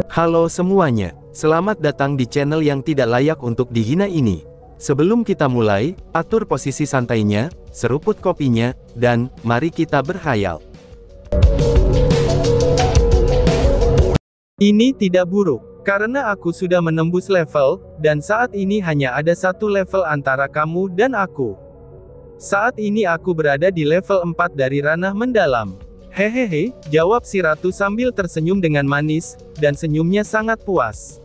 Halo semuanya, selamat datang di channel yang tidak layak untuk dihina ini. Sebelum kita mulai, atur posisi santainya, seruput kopinya, dan mari kita berkhayal. Ini tidak buruk, karena aku sudah menembus level, dan saat ini hanya ada satu level antara kamu dan aku. Saat ini aku berada di level 4 dari ranah mendalam. Hehehe, jawab si ratu sambil tersenyum dengan manis, dan senyumnya sangat puas.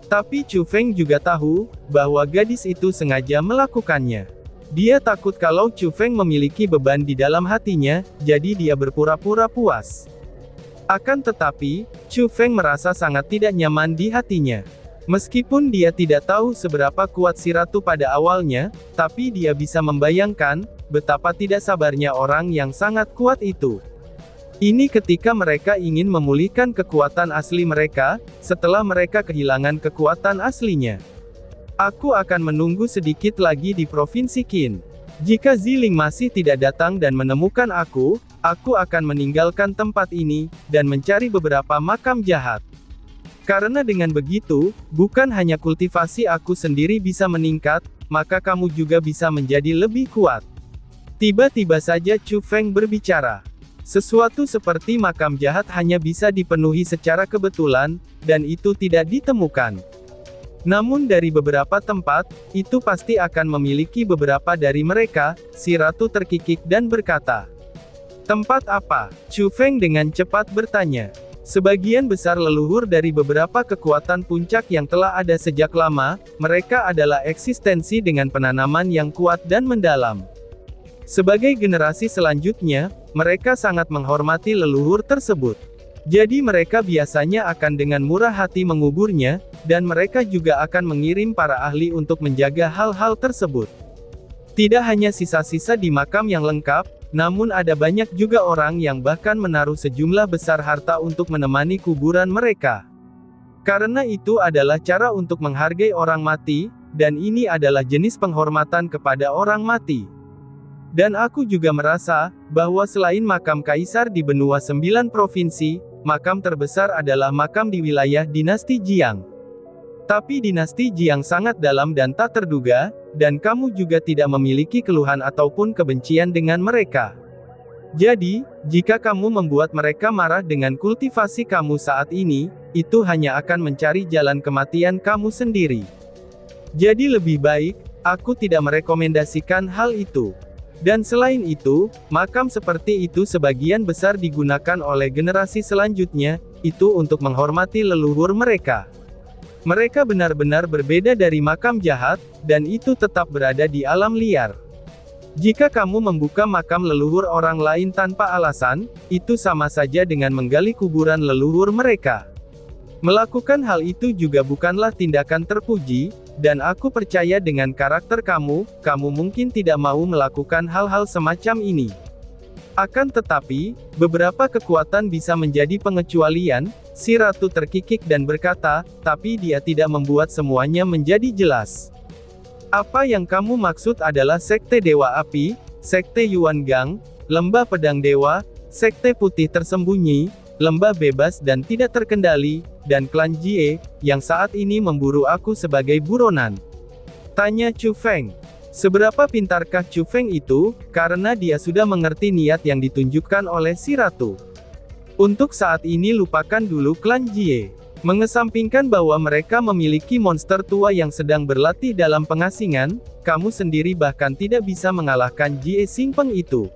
Tapi Chu Feng juga tahu, bahwa gadis itu sengaja melakukannya. Dia takut kalau Chu Feng memiliki beban di dalam hatinya, jadi dia berpura-pura puas. Akan tetapi, Chu Feng merasa sangat tidak nyaman di hatinya. Meskipun dia tidak tahu seberapa kuat si ratu pada awalnya, tapi dia bisa membayangkan, betapa tidak sabarnya orang yang sangat kuat itu. Ini ketika mereka ingin memulihkan kekuatan asli mereka, setelah mereka kehilangan kekuatan aslinya. Aku akan menunggu sedikit lagi di Provinsi Qin. Jika Ziling masih tidak datang dan menemukan aku akan meninggalkan tempat ini, dan mencari beberapa makam jahat. Karena dengan begitu, bukan hanya kultivasi aku sendiri bisa meningkat, maka kamu juga bisa menjadi lebih kuat. Tiba-tiba saja Chu Feng berbicara. Sesuatu seperti makam jahat hanya bisa dipenuhi secara kebetulan, dan itu tidak ditemukan. Namun dari beberapa tempat, itu pasti akan memiliki beberapa dari mereka, si ratu terkikik dan berkata. Tempat apa? Chu Feng dengan cepat bertanya. Sebagian besar leluhur dari beberapa kekuatan puncak yang telah ada sejak lama, mereka adalah eksistensi dengan penanaman yang kuat dan mendalam. Sebagai generasi selanjutnya, mereka sangat menghormati leluhur tersebut. Jadi mereka biasanya akan dengan murah hati menguburnya, dan mereka juga akan mengirim para ahli untuk menjaga hal-hal tersebut. Tidak hanya sisa-sisa di makam yang lengkap, namun ada banyak juga orang yang bahkan menaruh sejumlah besar harta untuk menemani kuburan mereka. Karena itu adalah cara untuk menghargai orang mati, dan ini adalah jenis penghormatan kepada orang mati. Dan aku juga merasa, bahwa selain makam kaisar di benua 9 provinsi, makam terbesar adalah makam di wilayah dinasti Jiang. Tapi dinasti Jiang sangat dalam dan tak terduga, dan kamu juga tidak memiliki keluhan ataupun kebencian dengan mereka. Jadi, jika kamu membuat mereka marah dengan kultivasi kamu saat ini, itu hanya akan mencari jalan kematian kamu sendiri. Jadi lebih baik, aku tidak merekomendasikan hal itu. Dan selain itu, makam seperti itu sebagian besar digunakan oleh generasi selanjutnya, itu untuk menghormati leluhur mereka. Mereka benar-benar berbeda dari makam jahat, dan itu tetap berada di alam liar. Jika kamu membuka makam leluhur orang lain tanpa alasan, itu sama saja dengan menggali kuburan leluhur mereka. Melakukan hal itu juga bukanlah tindakan terpuji, dan aku percaya dengan karakter kamu mungkin tidak mau melakukan hal-hal semacam ini. Akan tetapi, beberapa kekuatan bisa menjadi pengecualian, si ratu terkikik dan berkata, tapi dia tidak membuat semuanya menjadi jelas. Apa yang kamu maksud adalah Sekte Dewa Api, Sekte Yuan Gang, Lembah Pedang Dewa, Sekte Putih Tersembunyi, Lembah Bebas dan Tidak Terkendali, dan klan Jie, yang saat ini memburu aku sebagai buronan. Tanya Chu Feng. Seberapa pintarkah Chu Feng itu, karena dia sudah mengerti niat yang ditunjukkan oleh si ratu. Untuk saat ini lupakan dulu klan Jie. Mengesampingkan bahwa mereka memiliki monster tua yang sedang berlatih dalam pengasingan, kamu sendiri bahkan tidak bisa mengalahkan Jie Xingpeng itu.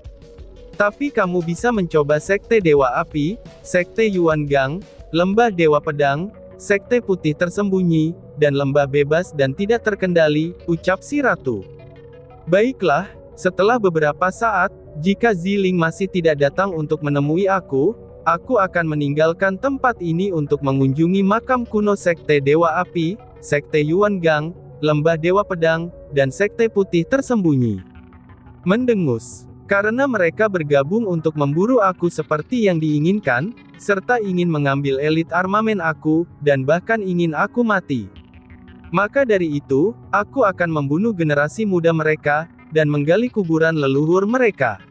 Tapi kamu bisa mencoba Sekte Dewa Api, Sekte Yuan Gang, Lembah Dewa Pedang, Sekte Putih Tersembunyi, dan Lembah Bebas dan Tidak Terkendali, ucap si ratu. Baiklah, setelah beberapa saat, jika Ziling masih tidak datang untuk menemui aku akan meninggalkan tempat ini untuk mengunjungi makam kuno Sekte Dewa Api, Sekte Yuan Gang, Lembah Dewa Pedang, dan Sekte Putih Tersembunyi. Mendengus. Karena mereka bergabung untuk memburu aku seperti yang diinginkan, serta ingin mengambil elit armamen aku, dan bahkan ingin aku mati. Maka dari itu, aku akan membunuh generasi muda mereka, dan menggali kuburan leluhur mereka.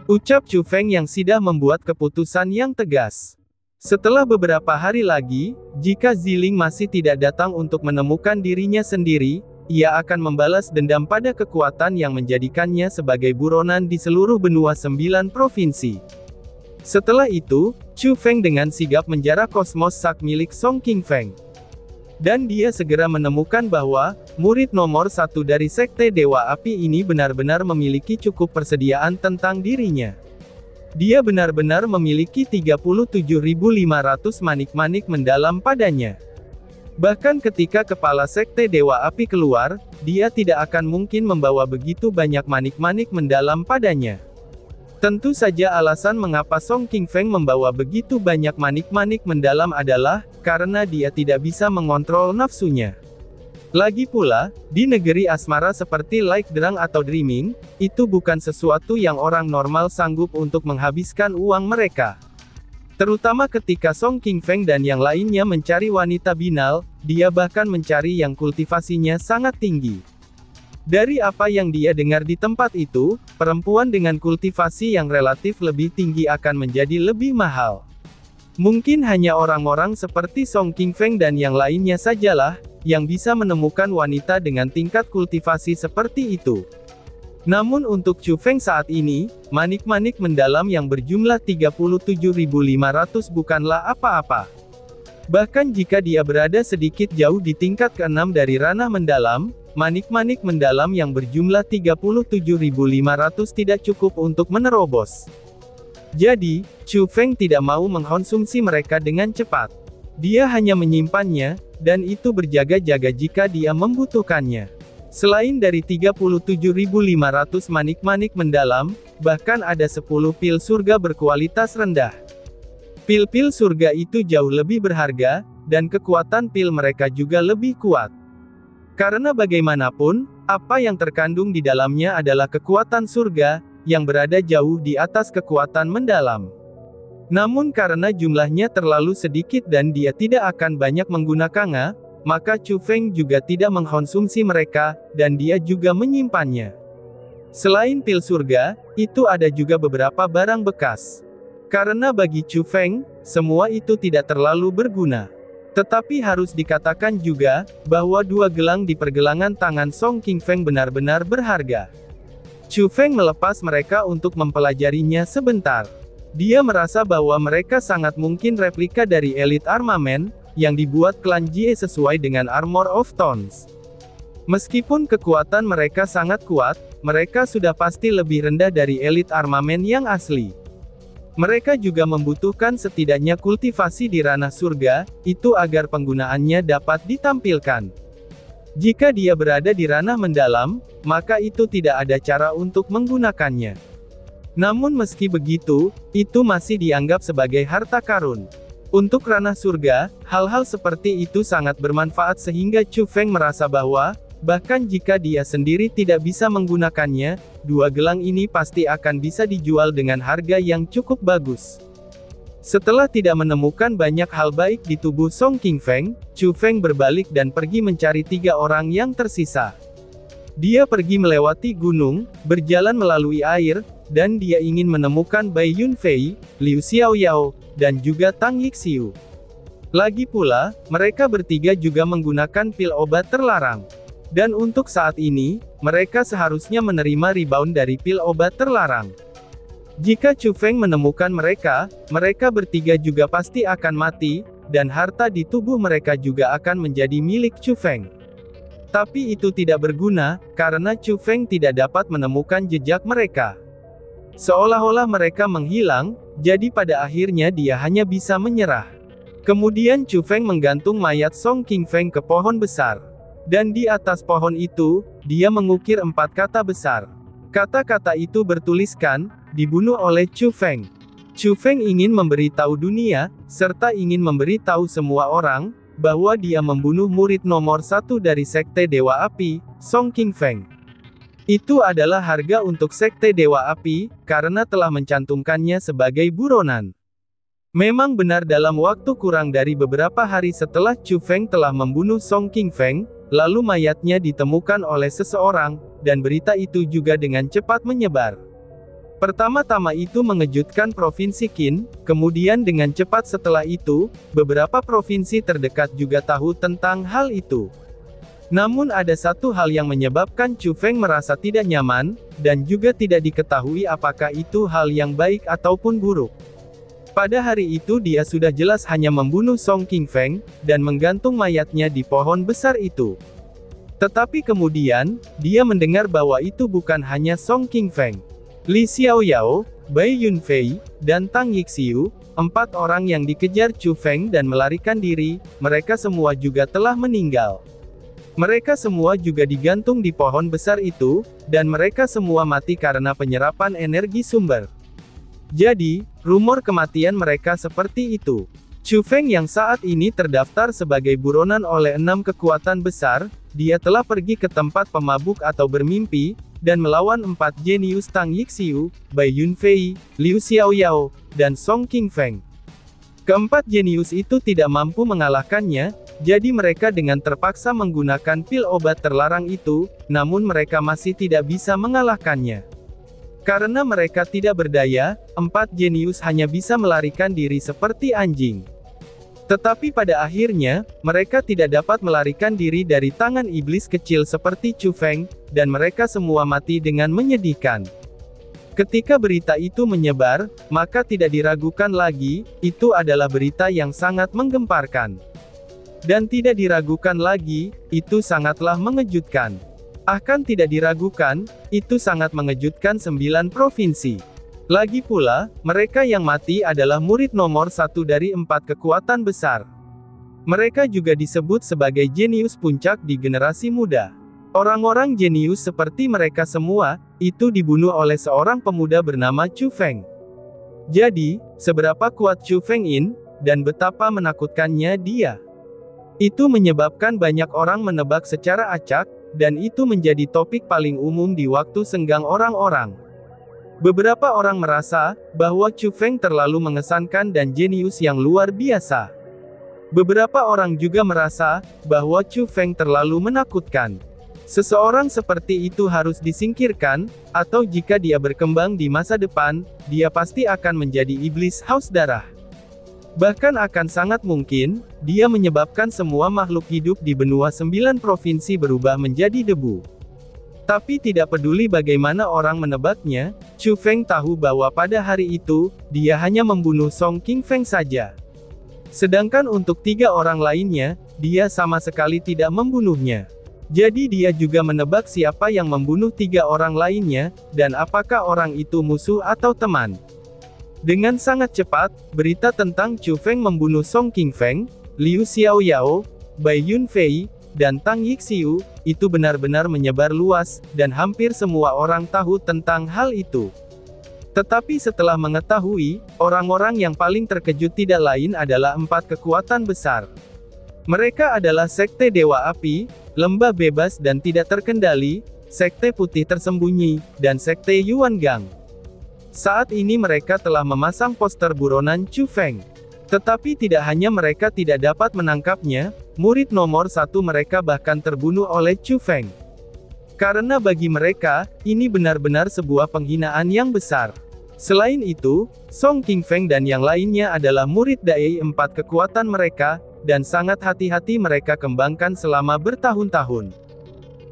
Ucap Chu Feng yang sudah membuat keputusan yang tegas. Setelah beberapa hari lagi, jika Ziling masih tidak datang untuk menemukan dirinya sendiri, ia akan membalas dendam pada kekuatan yang menjadikannya sebagai buronan di seluruh benua 9 provinsi. Setelah itu, Chu Feng dengan sigap menjara kosmos sak milik Song Qingfeng. Dan dia segera menemukan bahwa, murid nomor 1 dari Sekte Dewa Api ini benar-benar memiliki cukup persediaan tentang dirinya. Dia benar-benar memiliki 37.500 manik-manik mendalam padanya. Bahkan ketika kepala Sekte Dewa Api keluar, dia tidak akan mungkin membawa begitu banyak manik-manik mendalam padanya. Tentu saja alasan mengapa Song Qingfeng membawa begitu banyak manik-manik mendalam adalah, karena dia tidak bisa mengontrol nafsunya. Lagi pula, di negeri asmara seperti Like Drang atau Dreaming, itu bukan sesuatu yang orang normal sanggup untuk menghabiskan uang mereka. Terutama ketika Song Qingfeng dan yang lainnya mencari wanita binal, dia bahkan mencari yang kultivasinya sangat tinggi. Dari apa yang dia dengar di tempat itu, perempuan dengan kultivasi yang relatif lebih tinggi akan menjadi lebih mahal. Mungkin hanya orang-orang seperti Song Qingfeng dan yang lainnya sajalah, yang bisa menemukan wanita dengan tingkat kultivasi seperti itu. Namun untuk Chu Feng saat ini, manik-manik mendalam yang berjumlah 37.500 bukanlah apa-apa. Bahkan jika dia berada sedikit jauh di tingkat ke-6 dari ranah mendalam, manik-manik mendalam yang berjumlah 37.500 tidak cukup untuk menerobos. Jadi, Chu Feng tidak mau mengkonsumsi mereka dengan cepat. Dia hanya menyimpannya, dan itu berjaga-jaga jika dia membutuhkannya. Selain dari 37.500 manik-manik mendalam, bahkan ada 10 pil surga berkualitas rendah. Pil-pil surga itu jauh lebih berharga, dan kekuatan pil mereka juga lebih kuat. Karena bagaimanapun, apa yang terkandung di dalamnya adalah kekuatan surga, yang berada jauh di atas kekuatan mendalam. Namun karena jumlahnya terlalu sedikit dan dia tidak akan banyak menggunakannya, maka Chu Feng juga tidak mengkonsumsi mereka, dan dia juga menyimpannya. Selain pil surga, itu ada juga beberapa barang bekas. Karena bagi Chu Feng, semua itu tidak terlalu berguna. Tetapi harus dikatakan juga, bahwa 2 gelang di pergelangan tangan Song Qingfeng benar-benar berharga. Chu Feng melepas mereka untuk mempelajarinya sebentar. Dia merasa bahwa mereka sangat mungkin replika dari Elite Armament, yang dibuat klan Jie sesuai dengan Armor of Tones. Meskipun kekuatan mereka sangat kuat, mereka sudah pasti lebih rendah dari Elite Armament yang asli. Mereka juga membutuhkan setidaknya kultivasi di ranah surga, itu agar penggunaannya dapat ditampilkan. Jika dia berada di ranah mendalam, maka itu tidak ada cara untuk menggunakannya. Namun meski begitu, itu masih dianggap sebagai harta karun. Untuk ranah surga, hal-hal seperti itu sangat bermanfaat sehingga Chu Feng merasa bahwa, bahkan jika dia sendiri tidak bisa menggunakannya, 2 gelang ini pasti akan bisa dijual dengan harga yang cukup bagus. Setelah tidak menemukan banyak hal baik di tubuh Song Qingfeng, Chu Feng berbalik dan pergi mencari 3 orang yang tersisa. Dia pergi melewati gunung, berjalan melalui air, dan dia ingin menemukan Bai Yunfei, Liu Xiaoyao, dan juga Tang Yixiu. Lagi pula, mereka bertiga juga menggunakan pil obat terlarang. Dan untuk saat ini, mereka seharusnya menerima rebound dari pil obat terlarang. Jika Chu Feng menemukan mereka, mereka bertiga juga pasti akan mati, dan harta di tubuh mereka juga akan menjadi milik Chu Feng. Tapi itu tidak berguna, karena Chu Feng tidak dapat menemukan jejak mereka. Seolah-olah mereka menghilang, jadi pada akhirnya dia hanya bisa menyerah. Kemudian Chu Feng menggantung mayat Song Qingfeng ke pohon besar. Dan di atas pohon itu, dia mengukir 4 kata besar. Kata-kata itu bertuliskan, dibunuh oleh Chu Feng. Chu Feng ingin memberitahu dunia, serta ingin memberitahu semua orang, bahwa dia membunuh murid nomor 1 dari Sekte Dewa Api, Song Qingfeng. Itu adalah harga untuk Sekte Dewa Api, karena telah mencantumkannya sebagai buronan. Memang benar dalam waktu kurang dari beberapa hari setelah Chu Feng telah membunuh Song Qingfeng, lalu mayatnya ditemukan oleh seseorang, dan berita itu juga dengan cepat menyebar. Pertama-tama itu mengejutkan Provinsi Qin, kemudian dengan cepat setelah itu, beberapa provinsi terdekat juga tahu tentang hal itu. Namun ada satu hal yang menyebabkan Chu Feng merasa tidak nyaman, dan juga tidak diketahui apakah itu hal yang baik ataupun buruk. Pada hari itu dia sudah jelas hanya membunuh Song Qingfeng, dan menggantung mayatnya di pohon besar itu. Tetapi kemudian, dia mendengar bahwa itu bukan hanya Song Qingfeng. Li Xiaoyao, Bai Yunfei, dan Tang Yixiu, 4 orang yang dikejar Chu Feng dan melarikan diri, mereka semua juga telah meninggal. Mereka semua juga digantung di pohon besar itu, dan mereka semua mati karena penyerapan energi sumber. Jadi, rumor kematian mereka seperti itu. Chu Feng yang saat ini terdaftar sebagai buronan oleh 6 kekuatan besar, dia telah pergi ke tempat pemabuk atau bermimpi, dan melawan 4 jenius Tang Yixiu, Bai Yunfei, Liu Xiaoyao, dan Song Qingfeng. Keempat jenius itu tidak mampu mengalahkannya, jadi mereka dengan terpaksa menggunakan pil obat terlarang itu, namun mereka masih tidak bisa mengalahkannya. Karena mereka tidak berdaya, 4 jenius hanya bisa melarikan diri seperti anjing. Tetapi pada akhirnya, mereka tidak dapat melarikan diri dari tangan iblis kecil seperti Chu Feng, dan mereka semua mati dengan menyedihkan. Ketika berita itu menyebar, maka tidak diragukan lagi, itu adalah berita yang sangat menggemparkan. Dan tidak diragukan lagi, itu sangatlah mengejutkan. Bahkan tidak diragukan, itu sangat mengejutkan 9 provinsi. Lagi pula, mereka yang mati adalah murid nomor 1 dari 4 kekuatan besar. Mereka juga disebut sebagai jenius puncak di generasi muda. Orang-orang jenius seperti mereka semua, itu dibunuh oleh seorang pemuda bernama Chu Feng. Jadi, seberapa kuat Chu Feng ini, dan betapa menakutkannya dia. Itu menyebabkan banyak orang menebak secara acak, dan itu menjadi topik paling umum di waktu senggang orang-orang. Beberapa orang merasa bahwa Chu Feng terlalu mengesankan dan jenius yang luar biasa. Beberapa orang juga merasa bahwa Chu Feng terlalu menakutkan. Seseorang seperti itu harus disingkirkan, atau jika dia berkembang di masa depan, dia pasti akan menjadi iblis haus darah. Bahkan akan sangat mungkin, dia menyebabkan semua makhluk hidup di benua 9 provinsi berubah menjadi debu. Tapi tidak peduli bagaimana orang menebaknya, Chu Feng tahu bahwa pada hari itu, dia hanya membunuh Song Qingfeng saja. Sedangkan untuk 3 orang lainnya, dia sama sekali tidak membunuhnya. Jadi dia juga menebak siapa yang membunuh 3 orang lainnya, dan apakah orang itu musuh atau teman. Dengan sangat cepat, berita tentang Chu Feng membunuh Song Qingfeng, Liu Xiaoyao, Bai Yunfei, dan Tang Yixiu, itu benar-benar menyebar luas, dan hampir semua orang tahu tentang hal itu. Tetapi setelah mengetahui, orang-orang yang paling terkejut tidak lain adalah 4 kekuatan besar. Mereka adalah Sekte Dewa Api, Lembah Bebas dan Tidak Terkendali, Sekte Putih Tersembunyi, dan Sekte Yuan Gang. Saat ini mereka telah memasang poster buronan Chu Feng. Tetapi tidak hanya mereka tidak dapat menangkapnya, murid nomor 1 mereka bahkan terbunuh oleh Chu Feng. Karena bagi mereka, ini benar-benar sebuah penghinaan yang besar. Selain itu, Song Qingfeng dan yang lainnya adalah murid dai 4 kekuatan mereka, dan sangat hati-hati mereka kembangkan selama bertahun-tahun.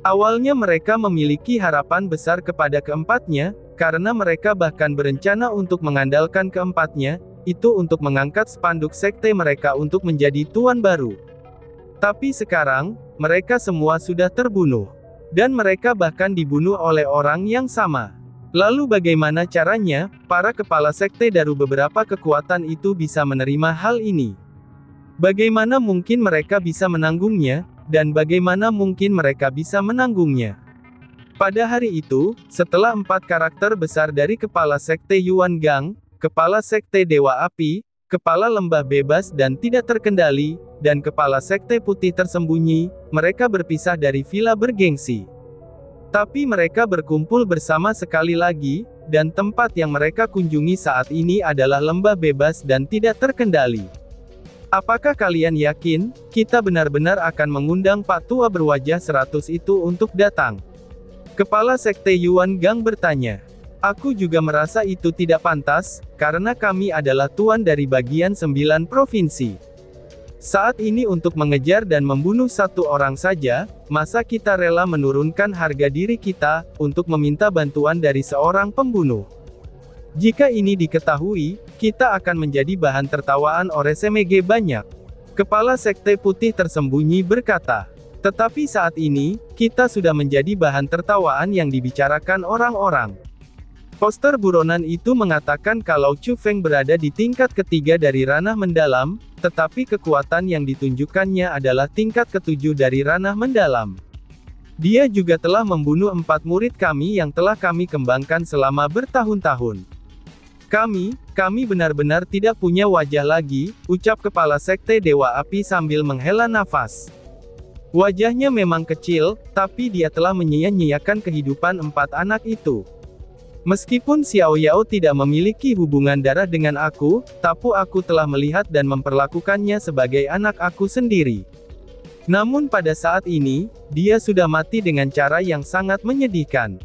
Awalnya mereka memiliki harapan besar kepada keempatnya, karena mereka bahkan berencana untuk mengandalkan keempatnya, itu untuk mengangkat spanduk sekte mereka untuk menjadi tuan baru. Tapi sekarang, mereka semua sudah terbunuh. Dan mereka bahkan dibunuh oleh orang yang sama. Lalu bagaimana caranya, para kepala sekte dari beberapa kekuatan itu bisa menerima hal ini? Bagaimana mungkin mereka bisa menanggungnya, dan bagaimana mungkin mereka bisa menanggungnya? Pada hari itu, setelah 4 karakter besar dari kepala sekte Yuan Gang, kepala sekte Dewa Api, kepala Lembah Bebas dan Tidak Terkendali, dan kepala sekte Putih Tersembunyi, mereka berpisah dari villa bergengsi. Tapi mereka berkumpul bersama sekali lagi, dan tempat yang mereka kunjungi saat ini adalah Lembah Bebas dan Tidak Terkendali. Apakah kalian yakin, kita benar-benar akan mengundang Pak Tua berwajah 100 itu untuk datang? Kepala sekte Yuan Gang bertanya. Aku juga merasa itu tidak pantas, karena kami adalah tuan dari bagian 9 provinsi. Saat ini untuk mengejar dan membunuh satu orang saja, masa kita rela menurunkan harga diri kita, untuk meminta bantuan dari seorang pembunuh? Jika ini diketahui, kita akan menjadi bahan tertawaan oleh SMG banyak. Kepala Sekte Putih Tersembunyi berkata. Tetapi saat ini, kita sudah menjadi bahan tertawaan yang dibicarakan orang-orang. Poster buronan itu mengatakan kalau Chu Feng berada di tingkat ketiga dari ranah mendalam, tetapi kekuatan yang ditunjukkannya adalah tingkat ketujuh dari ranah mendalam. Dia juga telah membunuh 4 murid kami yang telah kami kembangkan selama bertahun-tahun. Kami benar-benar tidak punya wajah lagi, ucap Kepala Sekte Dewa Api sambil menghela nafas. Wajahnya memang kecil, tapi dia telah menyia-nyiakan kehidupan 4 anak itu. Meskipun Xiao Yao tidak memiliki hubungan darah dengan aku, tapi aku telah melihat dan memperlakukannya sebagai anak aku sendiri. Namun pada saat ini, dia sudah mati dengan cara yang sangat menyedihkan.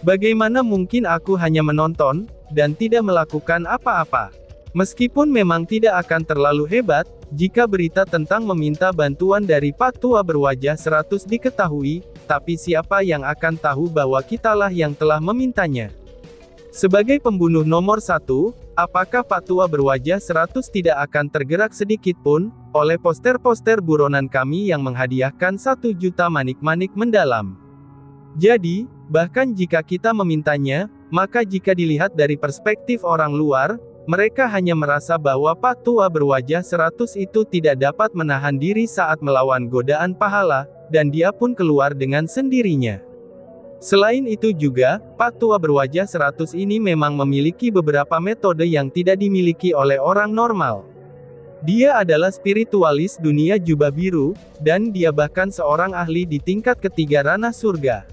Bagaimana mungkin aku hanya menonton, dan tidak melakukan apa-apa? Meskipun memang tidak akan terlalu hebat, jika berita tentang meminta bantuan dari Pak Tua berwajah 100 diketahui, tapi siapa yang akan tahu bahwa kitalah yang telah memintanya? Sebagai pembunuh nomor 1, apakah Pak Tua berwajah 100 tidak akan tergerak sedikit pun, oleh poster-poster buronan kami yang menghadiahkan 1 juta manik-manik mendalam? Jadi, bahkan jika kita memintanya, maka jika dilihat dari perspektif orang luar, mereka hanya merasa bahwa Pak Tua berwajah 100 itu tidak dapat menahan diri saat melawan godaan pahala, dan dia pun keluar dengan sendirinya. Selain itu juga, Pak Tua berwajah 100 ini memang memiliki beberapa metode yang tidak dimiliki oleh orang normal. Dia adalah spiritualis dunia jubah biru, dan dia bahkan seorang ahli di tingkat ketiga ranah surga.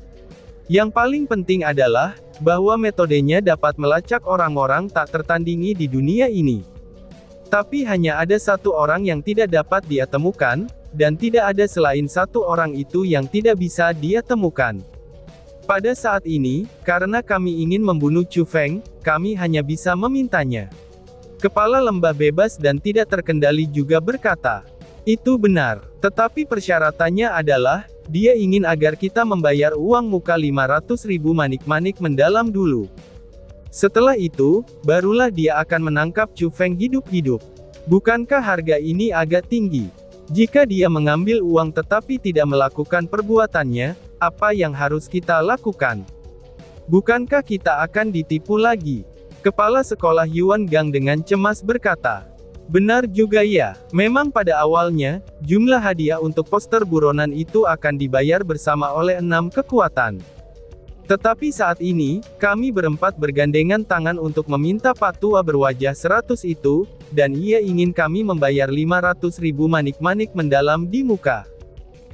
Yang paling penting adalah, bahwa metodenya dapat melacak orang-orang tak tertandingi di dunia ini. Tapi hanya ada satu orang yang tidak dapat dia temukan, dan tidak ada selain satu orang itu yang tidak bisa dia temukan. Pada saat ini, karena kami ingin membunuh Chu Feng, kami hanya bisa memintanya. Kepala Lembah Bebas dan Tidak Terkendali juga berkata, itu benar, tetapi persyaratannya adalah, dia ingin agar kita membayar uang muka 500.000 manik-manik mendalam dulu. Setelah itu, barulah dia akan menangkap Chu Feng hidup-hidup. Bukankah harga ini agak tinggi? Jika dia mengambil uang tetapi tidak melakukan perbuatannya, apa yang harus kita lakukan? Bukankah kita akan ditipu lagi? Kepala Sekolah Yuan Gang dengan cemas berkata. Benar juga ya, memang pada awalnya, jumlah hadiah untuk poster buronan itu akan dibayar bersama oleh 6 kekuatan. Tetapi saat ini, kami berempat bergandengan tangan untuk meminta Pak Tua berwajah 100 itu, dan ia ingin kami membayar 500.000 manik-manik mendalam di muka.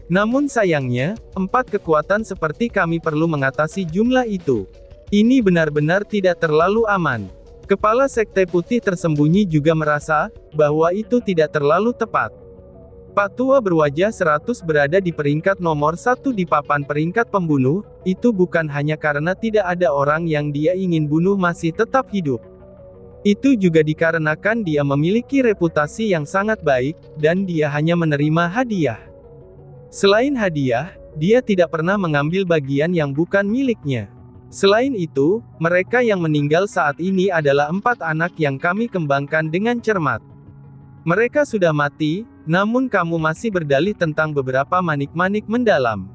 Namun sayangnya, 4 kekuatan seperti kami perlu mengatasi jumlah itu. Ini benar-benar tidak terlalu aman. Kepala Sekte Putih Tersembunyi juga merasa, bahwa itu tidak terlalu tepat. Pak Tua berwajah 100 berada di peringkat nomor 1 di papan peringkat pembunuh, itu bukan hanya karena tidak ada orang yang dia ingin bunuh masih tetap hidup. Itu juga dikarenakan dia memiliki reputasi yang sangat baik, dan dia hanya menerima hadiah. Selain hadiah, dia tidak pernah mengambil bagian yang bukan miliknya. Selain itu, mereka yang meninggal saat ini adalah 4 anak yang kami kembangkan dengan cermat. Mereka sudah mati, namun kamu masih berdalih tentang beberapa manik-manik mendalam.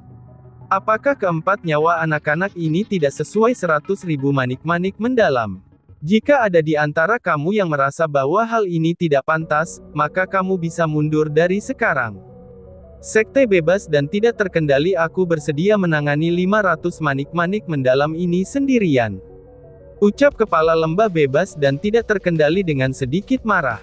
Apakah keempat nyawa anak-anak ini tidak sesuai 100.000 manik-manik mendalam? Jika ada di antara kamu yang merasa bahwa hal ini tidak pantas, maka kamu bisa mundur dari sekarang. Sekte Bebas dan Tidak Terkendali aku bersedia menangani 500 manik-manik mendalam ini sendirian. Ucap Kepala Lembah Bebas dan Tidak Terkendali dengan sedikit marah.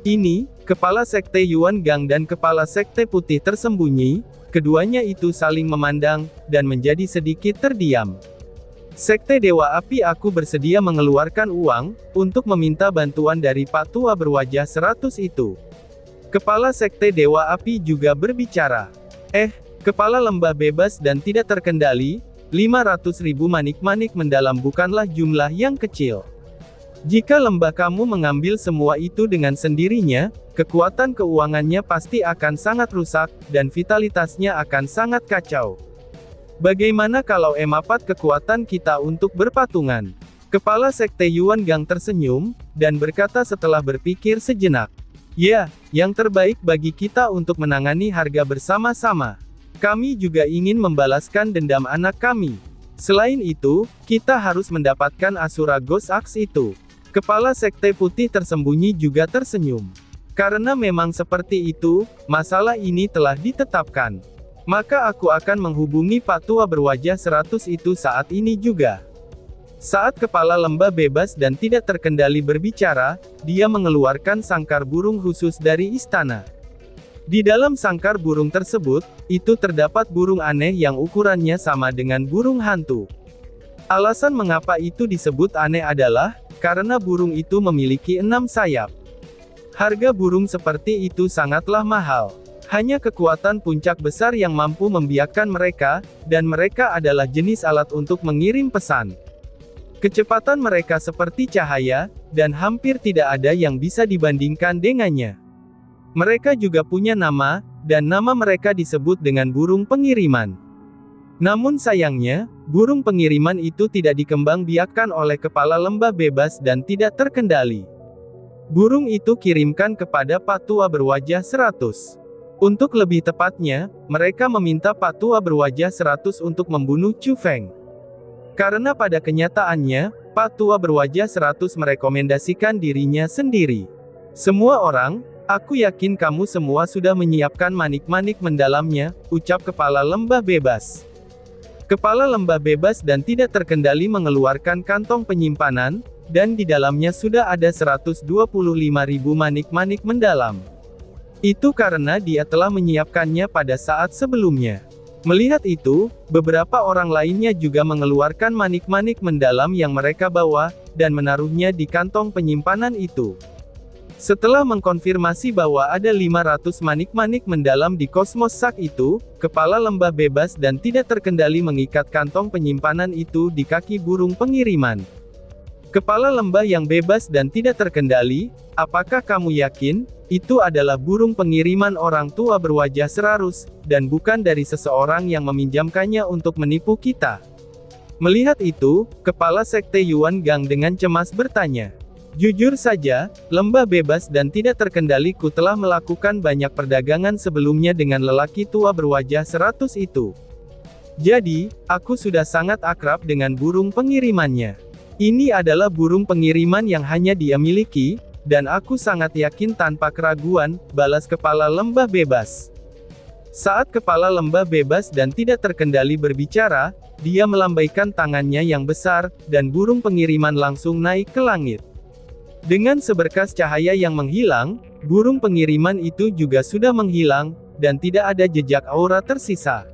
Ini, Kepala Sekte Yuan Gang dan Kepala Sekte Putih Tersembunyi, keduanya itu saling memandang, dan menjadi sedikit terdiam. Sekte Dewa Api aku bersedia mengeluarkan uang, untuk meminta bantuan dari Pak Tua berwajah 100 itu. Kepala Sekte Dewa Api juga berbicara. Kepala Lembah Bebas dan Tidak Terkendali, 500.000 manik-manik mendalam bukanlah jumlah yang kecil. Jika lembah kamu mengambil semua itu dengan sendirinya, kekuatan keuangannya pasti akan sangat rusak, dan vitalitasnya akan sangat kacau. Bagaimana kalau emapat kekuatan kita untuk berpatungan? Kepala Sekte Yuan Gang tersenyum, dan berkata setelah berpikir sejenak. Ya, yang terbaik bagi kita untuk menangani harga bersama-sama. Kami juga ingin membalaskan dendam anak kami. Selain itu, kita harus mendapatkan Asura Ghost Axe itu. Kepala Sekte Putih tersembunyi juga tersenyum. Karena memang seperti itu, masalah ini telah ditetapkan. Maka aku akan menghubungi Pak Tua berwajah 100 itu saat ini juga. Saat kepala lembah bebas dan tidak terkendali berbicara, dia mengeluarkan sangkar burung khusus dari istana. Di dalam sangkar burung tersebut, itu terdapat burung aneh yang ukurannya sama dengan burung hantu. Alasan mengapa itu disebut aneh adalah, karena burung itu memiliki 6 sayap. Harga burung seperti itu sangatlah mahal. Hanya kekuatan puncak besar yang mampu membiakkan mereka, dan mereka adalah jenis alat untuk mengirim pesan. Kecepatan mereka seperti cahaya, dan hampir tidak ada yang bisa dibandingkan dengannya. Mereka juga punya nama, dan nama mereka disebut dengan burung pengiriman. Namun sayangnya, burung pengiriman itu tidak dikembangbiakkan oleh kepala lembah bebas dan tidak terkendali. Burung itu kirimkan kepada Pak Tua berwajah 100. Untuk lebih tepatnya, mereka meminta Pak Tua berwajah 100 untuk membunuh Chu Feng. Karena pada kenyataannya, Pak Tua berwajah 100 merekomendasikan dirinya sendiri. Semua orang, aku yakin kamu semua sudah menyiapkan manik-manik mendalamnya, ucap kepala lembah bebas. Kepala lembah bebas dan tidak terkendali mengeluarkan kantong penyimpanan, dan di dalamnya sudah ada 125.000 manik-manik mendalam. Itu karena dia telah menyiapkannya pada saat sebelumnya. Melihat itu, beberapa orang lainnya juga mengeluarkan manik-manik mendalam yang mereka bawa, dan menaruhnya di kantong penyimpanan itu. Setelah mengkonfirmasi bahwa ada 500 manik-manik mendalam di kosmos sak itu, kepala lembah bebas dan tidak terkendali mengikat kantong penyimpanan itu di kaki burung pengiriman. Kepala lembah yang bebas dan tidak terkendali, apakah kamu yakin, itu adalah burung pengiriman orang tua berwajah serarus, dan bukan dari seseorang yang meminjamkannya untuk menipu kita? Melihat itu, kepala Sekte Yuan Gang dengan cemas bertanya. Jujur saja, lembah bebas dan tidak terkendaliku telah melakukan banyak perdagangan sebelumnya dengan lelaki tua berwajah 100 itu. Jadi, aku sudah sangat akrab dengan burung pengirimannya. Ini adalah burung pengiriman yang hanya dia miliki, dan aku sangat yakin tanpa keraguan, balas kepala lembah bebas. Saat kepala lembah bebas dan tidak terkendali berbicara, dia melambaikan tangannya yang besar, dan burung pengiriman langsung naik ke langit. Dengan seberkas cahaya yang menghilang, burung pengiriman itu juga sudah menghilang, dan tidak ada jejak aura tersisa.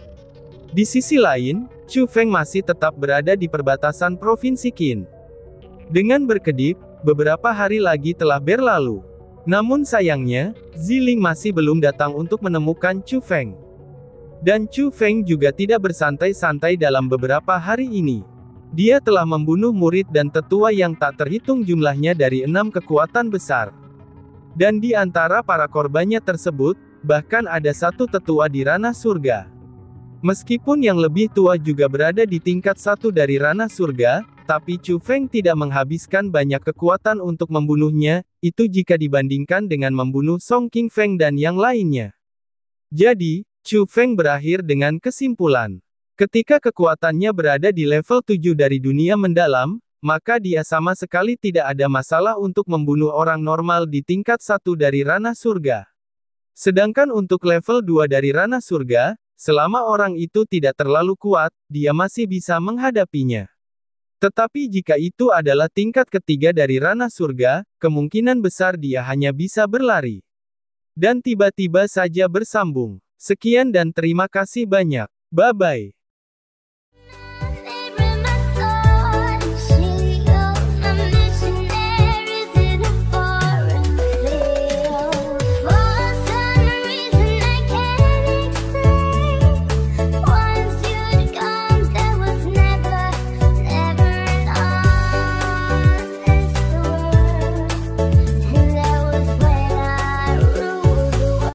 Di sisi lain, Chu Feng masih tetap berada di perbatasan Provinsi Qin. Dengan berkedip, beberapa hari lagi telah berlalu. Namun sayangnya, Ziling masih belum datang untuk menemukan Chu Feng. Dan Chu Feng juga tidak bersantai-santai dalam beberapa hari ini. Dia telah membunuh murid dan tetua yang tak terhitung jumlahnya dari 6 kekuatan besar. Dan di antara para korbannya tersebut, bahkan ada satu tetua di ranah surga. Meskipun yang lebih tua juga berada di tingkat 1 dari ranah surga, tapi Chu Feng tidak menghabiskan banyak kekuatan untuk membunuhnya, itu jika dibandingkan dengan membunuh Song King Feng dan yang lainnya. Jadi, Chu Feng berakhir dengan kesimpulan. Ketika kekuatannya berada di level 7 dari dunia mendalam, maka dia sama sekali tidak ada masalah untuk membunuh orang normal di tingkat 1 dari ranah surga. Sedangkan untuk level 2 dari ranah surga, selama orang itu tidak terlalu kuat, dia masih bisa menghadapinya. Tetapi jika itu adalah tingkat ketiga dari ranah surga, kemungkinan besar dia hanya bisa berlari. Dan tiba-tiba saja bersambung. Sekian dan terima kasih banyak. Bye-bye.